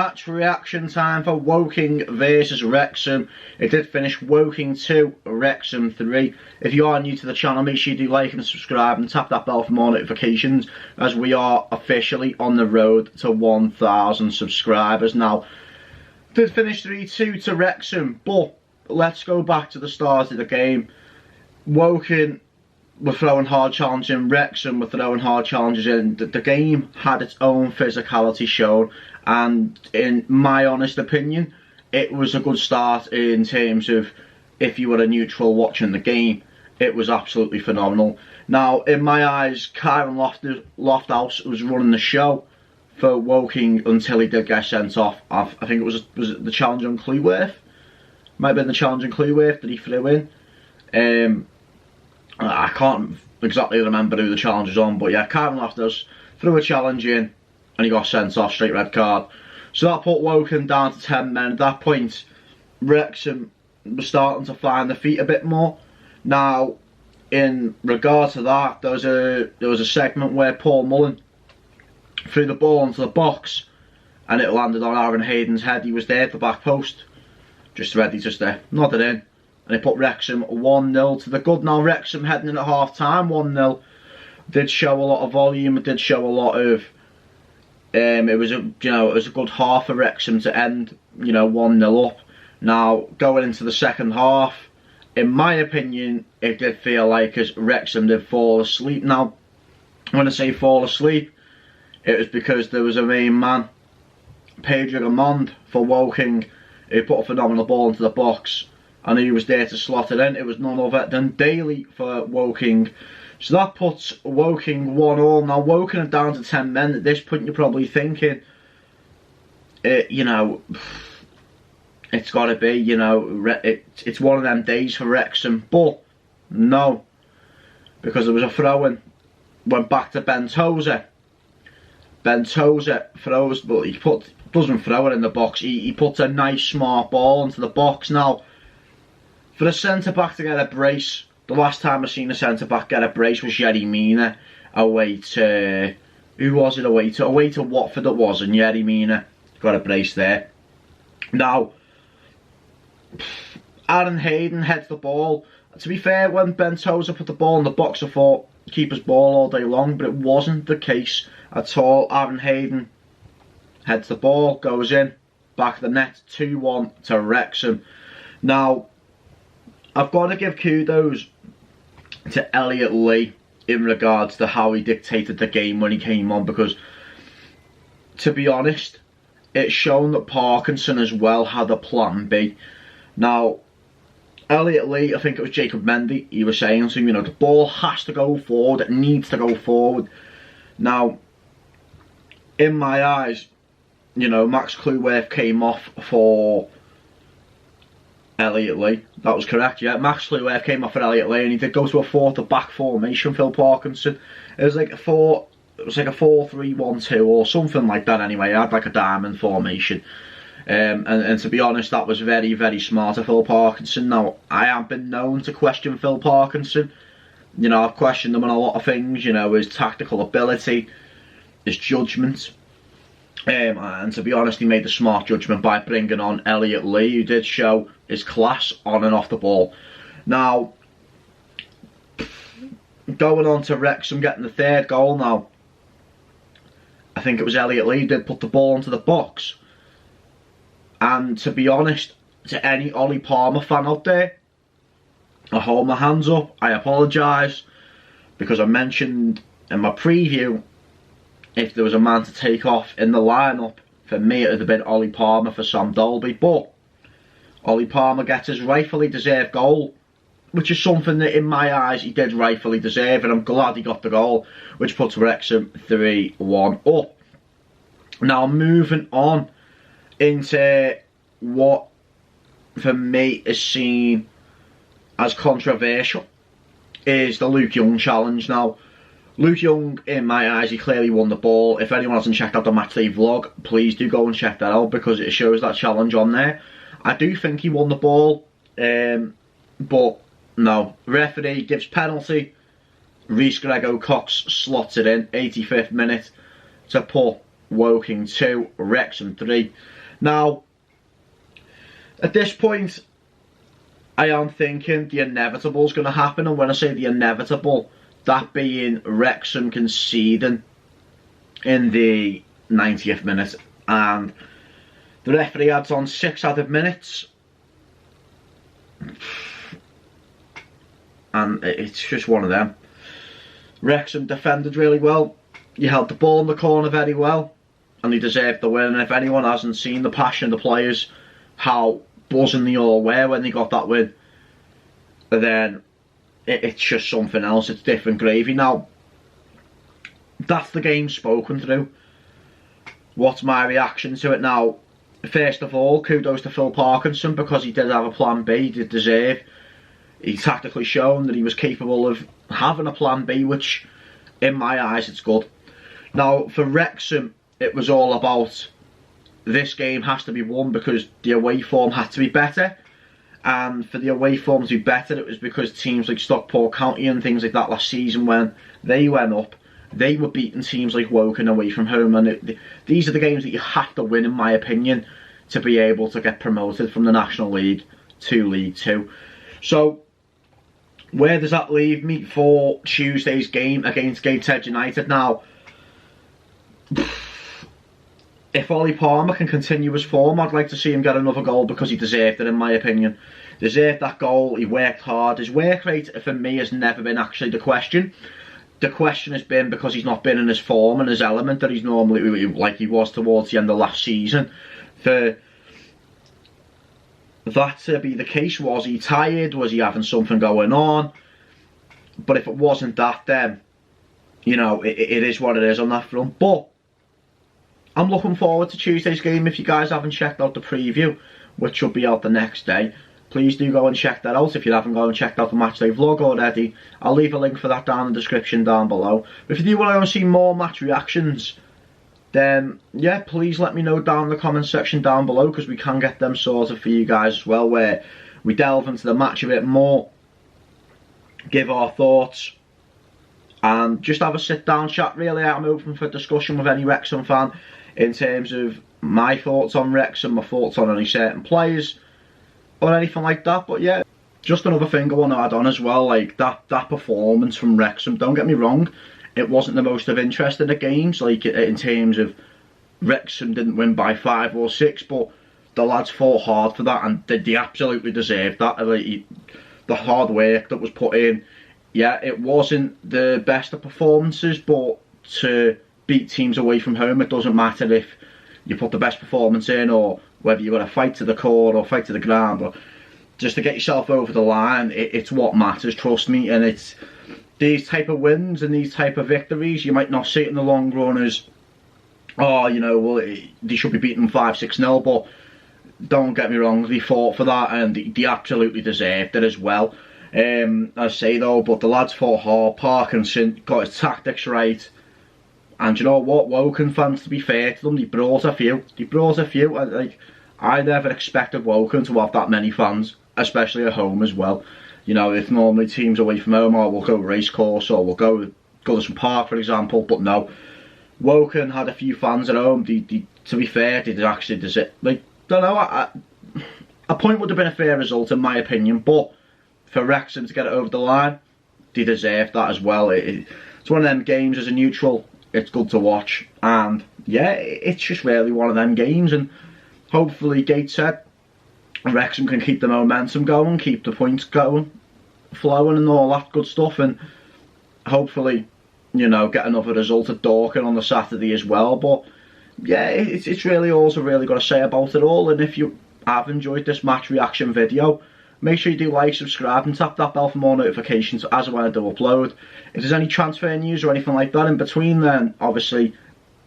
match reaction time for Woking versus Wrexham. It did finish Woking 2, Wrexham 3. If you are new to the channel, make sure you do like and subscribe and tap that bell for more notifications, as we are officially on the road to 1,000 subscribers. Now, it did finish 3-2 to Wrexham, but let's go back to the start of the game. Woking were throwing hard challenges in, Wrexham were throwing hard challenges in. The game had its own physicality shown, and in my honest opinion, it was a good start in terms of if you were a neutral watching the game. It was absolutely phenomenal. Now, in my eyes, Kieran Lofthouse was running the show for Woking until he did get sent off. I think it was the challenge on Cleworth? Might have been the challenge on Cleworth that he threw in. I can't exactly remember who the challenge was on, but yeah, Kieran Lofthouse threw a challenge in and he got sent off, straight red card. So that put Woking down to 10 men. At that point, Wrexham was starting to find their feet a bit more. Now, in regard to that, there was a segment where Paul Mullen threw the ball into the box and it landed on Aaron Hayden's head. He was there at the back post, just ready to nod it in. And it put Wrexham 1-0 to the good. Now, Wrexham heading in at half time, 1-0, did show a lot of volume. It did show a lot of. It was a good half for Wrexham to end, 1-0 up. Now, going into the second half, in my opinion, it did feel like as Wrexham did fall asleep. Now, when I say fall asleep, it was because there was a main man, Pedro Gamond for Woking, who put a phenomenal ball into the box, and he was there to slot it in. It was none other than Daly for Woking. So that puts Woking 1-1. Now, Woking are down to 10 men. At this point, you're probably thinking, it's got to be, it's one of them days for Wrexham. But, no. Because there was a throw-in. Went back to Ben Tozer. Ben Tozer throws, but he doesn't throw it in the box. He puts a nice, smart ball into the box. Now, for a centre-back to get a brace, the last time I seen a centre-back get a brace was Yerry Mina away to... Who was it away to? Away to Watford it was, and Yerry Mina got a brace there. Now, Aaron Hayden heads the ball. To be fair, when Ben Tozer put the ball in the box, I thought, keeper's ball all day long, but it wasn't the case at all. Aaron Hayden heads the ball, goes in, back of the net, 2-1 to Wrexham. Now, I've got to give kudos to Elliot Lee in regards to how he dictated the game when he came on, because, to be honest, it's shown that Parkinson as well had a plan B. Now, Elliot Lee, I think it was Jacob Mendy, he was saying to him, the ball has to go forward, it needs to go forward. Now, in my eyes, Max Cleworth came off for Elliot Lee. That was correct, yeah. Max Cleworth came off for Elliot Lee, and he did go to a 4-back formation, Phil Parkinson. It was like a 4-3-1-2 or something like that anyway. It had like a diamond formation. And to be honest, that was very, very smart of Phil Parkinson. Now, I have been known to question Phil Parkinson. I've questioned him on a lot of things, his tactical ability, his judgment. And to be honest, he made the smart judgment by bringing on Elliot Lee, who did show his class on and off the ball. Now, going on to Wrexham getting the third goal now. I think it was Elliot Lee who did put the ball into the box. And to be honest, to any Ollie Palmer fan out there, I hold my hands up. I apologise, because I mentioned in my preview, if there was a man to take off in the lineup, for me it would have been Ollie Palmer for Sam Dolby. But Ollie Palmer gets his rightfully deserved goal, which is something that in my eyes he did rightfully deserve, and I'm glad he got the goal, which puts Wrexham 3-1 up. Now, moving on into what for me is seen as controversial is the Luke Young challenge. Now, Luke Young, in my eyes, he clearly won the ball. If anyone hasn't checked out the matchday vlog, please do go and check that out, because it shows that challenge on there. I do think he won the ball, but no. Referee gives penalty. Rhys Grego-Cox slots it in, 85th minute, to put Woking 2, Wrexham 3. Now, at this point, I am thinking the inevitable is going to happen, and when I say the inevitable, that being Wrexham conceding in the 90th minute, and the referee adds on 6 added minutes, and it's just one of them. Wrexham defended really well, you held the ball in the corner very well, and they deserved the win. And if anyone hasn't seen the passion of the players, how buzzing they all were when they got that win, then it's just something else. It's different gravy. Now, that's the game spoken through. What's my reaction to it now? First of all, kudos to Phil Parkinson, because he did have a plan B. He did deserve. He's tactically shown that he was capable of having a plan B, which in my eyes it's good. Now for Wrexham, it was all about this game has to be won because the away form had to be better. And for the away form to be better, it was because teams like Stockport County and things like that last season, when they went up, they were beating teams like Woking away from home. And these are the games that you have to win, in my opinion, to be able to get promoted from the National League to League Two. So where does that leave me for Tuesday's game against Gateshead United? Now, if Ollie Palmer can continue his form, I'd like to see him get another goal, because he deserved it, in my opinion. Deserved that goal. He worked hard. His work rate, for me, has never been actually the question. The question has been because he's not been in his form and his element that he's normally, like he was towards the end of last season. For that to be the case, was he tired? Was he having something going on? But if it wasn't that, then, you know, it is what it is on that front. But I'm looking forward to Tuesday's game. If you guys haven't checked out the preview, which will be out the next day, please do go and check that out. If you haven't gone and checked out the matchday vlog already, I'll leave a link for that down in the description down below. But if you do want to see more match reactions, then yeah, please let me know down in the comment section down below, because we can get them sorted for you guys as well, where we delve into the match a bit more, give our thoughts, and just have a sit down chat. Really, I'm open for discussion with any Wrexham fan in terms of my thoughts on Wrexham, my thoughts on any certain players or anything like that. But yeah, just another thing I want to add on as well, like that performance from Wrexham, don't get me wrong, it wasn't the most of interest in the games, like in terms of Wrexham didn't win by 5 or 6, but the lads fought hard for that, and they absolutely deserved that. Like, the hard work that was put in, yeah, it wasn't the best of performances, but to beat teams away from home, it doesn't matter if you put the best performance in, or whether you're going to fight to the core or fight to the ground, or just to get yourself over the line. It's what matters, trust me. And it's these type of wins and these type of victories, you might not see it in the long run as, oh, you know, well, they should be beating 5-6-0, but don't get me wrong, they fought for that, and they absolutely deserved it as well. I say though, but the lads fought hard. Parkinson got his tactics right, and you know what, Woking fans, to be fair to them, they brought a few. Like, I never expected Woking to have that many fans, especially at home as well. You know, if normally teams away from home, or we'll go racecourse, or we'll go Goodison Park, for example, but no, Woking had a few fans at home. To be fair, they did actually deserve, like, don't know, a point would have been a fair result in my opinion, but for Wrexham to get it over the line, they deserved that as well. It's one of them games, as a neutral, it's good to watch, and yeah, it's just really one of them games, and hopefully Gateshead and Wrexham can keep the momentum going, keep the points going, flowing and all that good stuff, and hopefully, you know, get another result at Dorking on the Saturday as well. But yeah, it's really also really got to say about it all. And if you have enjoyed this match reaction video, make sure you do like, subscribe and tap that bell for more notifications as and when I do upload. If there's any transfer news or anything like that in between, then obviously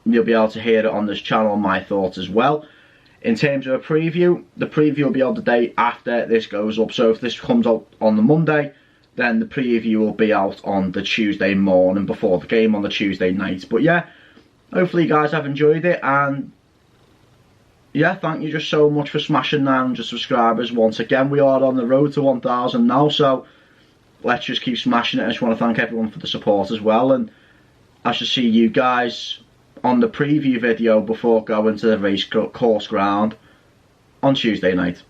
you'll be able to hear it on this channel, my thoughts as well. In terms of a preview, the preview will be on the day after this goes up. So if this comes out on the Monday, then the preview will be out on the Tuesday morning before the game on the Tuesday night. But yeah, hopefully you guys have enjoyed it, and yeah, thank you just so much for smashing 900 subscribers once again. We are on the road to 1,000 now, so let's just keep smashing it. I just want to thank everyone for the support as well, and I shall see you guys on the preview video before going to the race course ground. on Tuesday night.